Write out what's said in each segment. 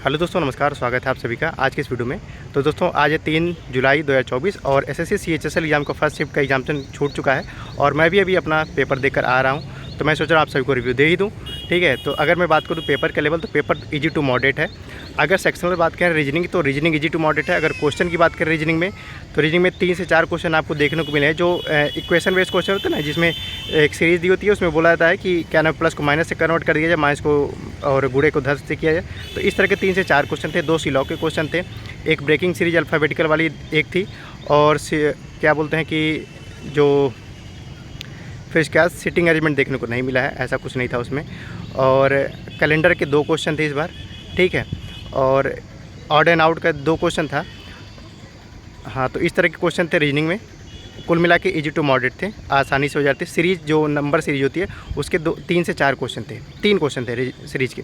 Hello दोस्तों, नमस्कार। स्वागत है आप सभी का आज के इस वीडियो में। तो दोस्तों, आज है 3 जुलाई 2024 और एसएससी CHSL एग्ज़ाम का फर्स्ट शिफ्ट का एग्जामिनेशन छूट चुका है और मैं भी अभी अपना पेपर देकर आ रहा हूं। तो मैं सोच रहा हूं आप सभी को रिव्यू दे ही दूं। ठीक है, तो अगर मैं बात करूं पेपर का लेवल, तो पेपर इजी टू मॉडरेट है। अगर सेक्शनल बात करें रीजनिंग, तो रीजनिंग इजी टू मॉडरेट है। अगर क्वेश्चन की बात करें रीजनिंग में, तो रीजनिंग में 3 से 4 क्वेश्चन आपको देखने को मिले हैं जो इक्वेशन बेस्ड क्वेश्चन होते हैं ना, जिसमें एक सीरीज़ दी होती है, उसमें बोला जाता है कि क्या ना प्लस को माइनस से कन्वर्ट कर दिया जाए, माइनस को और गुणे को धन से किया जाए। तो इस तरह के 3 से 4 क्वेश्चन थे। 2 सिलॉग के क्वेश्चन थे, एक ब्रेकिंग सीरीज अल्फ़ाबेटिकल वाली एक थी, और क्या बोलते हैं कि जो फिर क्या सिटिंग अरेंजमेंट देखने को नहीं मिला है, ऐसा कुछ नहीं था उसमें। और कैलेंडर के 2 क्वेश्चन थे इस बार। ठीक है, और ऑड एंड आउट का 2 क्वेश्चन था। हाँ, तो इस तरह के क्वेश्चन थे रीजनिंग में। कुल मिला के इजी टू मॉडरेट थे, आसानी से हो जाते। सीरीज़ जो नंबर सीरीज होती है उसके 3 से 4 क्वेश्चन थे, 3 क्वेश्चन थे सीरीज़ के।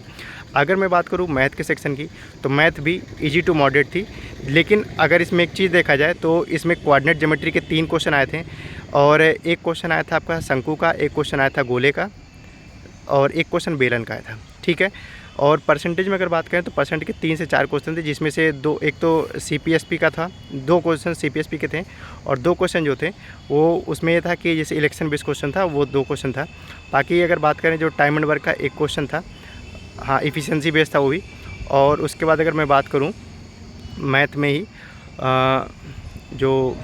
अगर मैं बात करूँ मैथ के सेक्शन की, तो मैथ भी इजी टू मॉडरेट थी। लेकिन अगर इसमें एक चीज़ देखा जाए तो इसमें कोऑर्डिनेट ज्योमेट्री के 3 क्वेश्चन आए थे, और एक क्वेश्चन आया था आपका शंकु का, एक क्वेश्चन आया था गोले का, और एक क्वेश्चन बेलन का आया था। ठीक है, और परसेंटेज में अगर बात करें तो परसेंट के 3 से 4 क्वेश्चन थे, जिसमें से एक तो CPSP का था, 2 क्वेश्चन CPSP के थे, और 2 क्वेश्चन जो थे वो उसमें ये था कि जैसे इलेक्शन बेस्ड क्वेश्चन था, वो 2 क्वेश्चन था। बाकी अगर बात करें जो टाइम एंड वर्क का 1 क्वेश्चन था, हाँ इफ़िशियंसी बेस्ड था वो भी। और उसके बाद अगर मैं बात करूँ मैथ में ही जो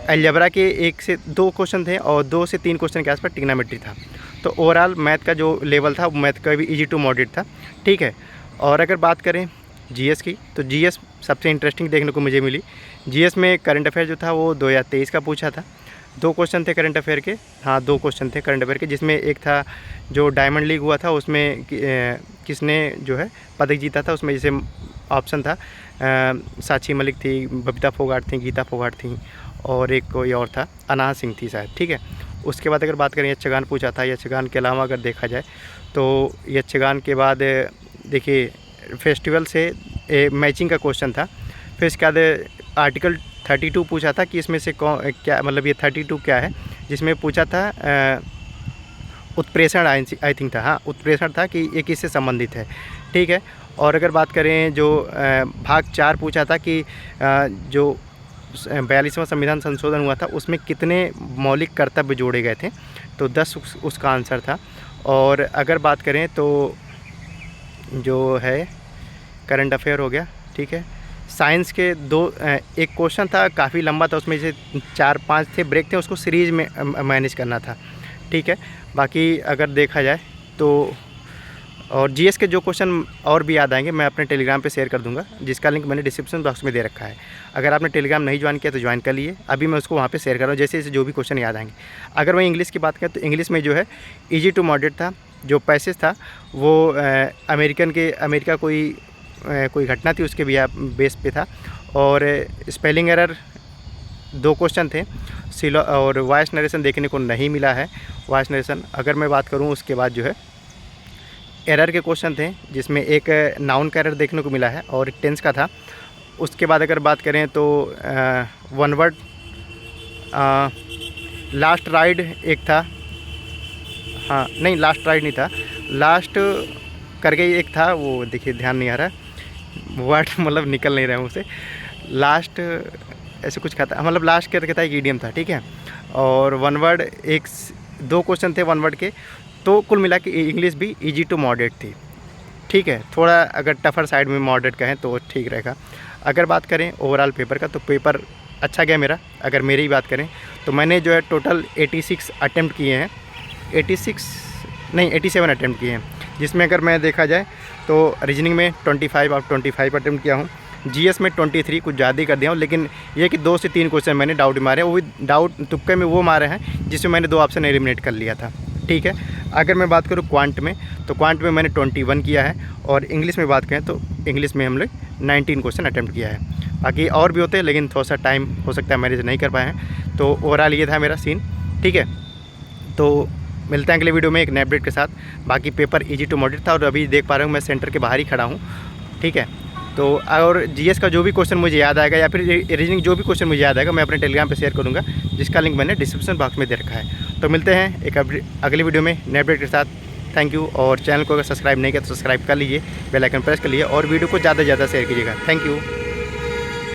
अलजेब्रा के 1 से 2 क्वेश्चन थे, और 2 से 3 क्वेश्चन के आसपास ट्रिग्नोमेट्री था। तो ओवरऑल मैथ का जो लेवल था वो मैथ का भी इजी टू मॉडरेट था। ठीक है, और अगर बात करें जीएस की, तो जीएस सबसे इंटरेस्टिंग देखने को मुझे मिली। जीएस में करंट अफेयर जो था वो 2023 का पूछा था। 2 क्वेश्चन थे करंट अफेयर के, हाँ 2 क्वेश्चन थे करंट अफेयर के, जिसमें एक था जो डायमंड लीग हुआ था उसमें किसने जो है पदक जीता था। उसमें जैसे ऑप्शन था साक्षी मलिक थी, बबीता फोगाट थी, गीता फोगाट थी, और एक कोई और था, अनाहा सिंह थी शायद। ठीक है, उसके बाद अगर बात करें यक्षगान पूछा था। यक्षगान के अलावा अगर देखा जाए तो यक्षगान के बाद देखिए फेस्टिवल से मैचिंग का क्वेश्चन था। फिर इसके बाद आर्टिकल 32 पूछा था कि इसमें से क्या मतलब ये 32 क्या है, जिसमें पूछा था उत्प्रेषण आई थिंक था, हाँ उत्प्रेषण था कि ये किससे संबंधित है। ठीक है, और अगर बात करें जो भाग 4 पूछा था कि जो 42वां संविधान संशोधन हुआ था उसमें कितने मौलिक कर्तव्य जोड़े गए थे, तो 10 उसका आंसर था। और अगर बात करें तो जो है करंट अफेयर हो गया। ठीक है, साइंस के एक क्वेश्चन था काफ़ी लंबा था, उसमें से 4-5 थे ब्रेक थे, उसको सीरीज में मैनेज करना था। ठीक है, बाकी अगर देखा जाए तो और जीएस के जो क्वेश्चन और भी याद आएंगे मैं अपने टेलीग्राम पे शेयर कर दूंगा, जिसका लिंक मैंने डिस्क्रिप्शन बॉक्स में दे रखा है। अगर आपने टेलीग्राम नहीं ज्वाइन किया तो ज्वाइन कर लिए, अभी मैं उसको वहाँ पे शेयर कर रहा हूँ, जैसे जैसे जो भी क्वेश्चन याद आएंगे। अगर मैं इंग्लिश की बात करें तो इंग्लिश में जो है इजी टू मॉडरेट था। जो पैसेज था वो अमेरिका कोई घटना थी उसके भी बेस पे था, और स्पेलिंग एरर 2 क्वेश्चन थे, और वॉइस नरेशन देखने को नहीं मिला है। वॉइस नरेशन अगर मैं बात करूँ, उसके बाद जो है एरर के क्वेश्चन थे, जिसमें एक नाउन का एरर देखने को मिला है और एक टेंस का था। उसके बाद अगर बात करें तो वन वर्ड लास्ट राइड एक था, हाँ नहीं लास्ट राइड नहीं था, लास्ट करके एक था, वो देखिए ध्यान नहीं आ रहा वर्ड, मतलब निकल नहीं रहा मुझसे। लास्ट ऐसे कुछ था, मतलब लास्ट करके था, एक ईडियम था। ठीक है, और वन वर्ड 2 क्वेश्चन थे वन वर्ड के। तो कुल मिला के इंग्लिश भी इजी टू मॉडरेट थी। ठीक है, थोड़ा अगर टफ़र साइड में मॉडरेट कहें तो ठीक रहेगा। अगर बात करें ओवरऑल पेपर का, तो पेपर अच्छा गया मेरा। अगर मेरी ही बात करें तो मैंने जो है टोटल 86 अटैम्प्ट किए हैं, 87 अटैम्प्ट किए हैं, जिसमें अगर मैं देखा जाए तो रीजनिंग में 25 आउट 25 अटैम्प्ट किया हूँ। जीएस में 23, कुछ ज़्यादा ही कर दिया हूँ, लेकिन ये कि 2 से 3 क्वेश्चन मैंने डाउट मारे, वो भी डाउट तुक्के में वो मारे हैं जिसमें मैंने 2 ऑप्शन एलिमिनेट कर लिया था। ठीक है, अगर मैं बात करूँ क्वांट में, तो क्वांट में मैंने 21 किया है, और इंग्लिश में बात करें तो इंग्लिश में हम लोग 19 क्वेश्चन अटैम्प्ट किया है। बाकी और भी होते हैं, लेकिन थोड़ा सा टाइम हो सकता है मैनेज नहीं कर पाए हैं। तो ओवरऑल ये था मेरा सीन। ठीक है, तो मिलते हैं अगले वीडियो में एक नए अपडेट के साथ। बाकी पेपर इजी टू मॉडरेट था, और अभी देख पा रहा हूँ मैं सेंटर के बाहर ही खड़ा हूँ। ठीक है, तो और जीएस का जो भी क्वेश्चन मुझे याद आएगा, या फिर रीजनिंग जो भी क्वेश्चन मुझे याद आएगा, मैं अपने टेलीग्राम पे शेयर करूँगा, जिसका लिंक मैंने डिस्क्रिप्शन बॉक्स में दे रखा है। तो मिलते हैं एक अगली वीडियो में नए अपडेट के साथ। Thank you. और चैनल को अगर सब्सक्राइब नहीं किया तो सब्सक्राइब कर लीजिए, बेल आइकन प्रेस कर लीजिए और वीडियो को ज़्यादा से ज़्यादा शेयर कीजिएगा। Thank you.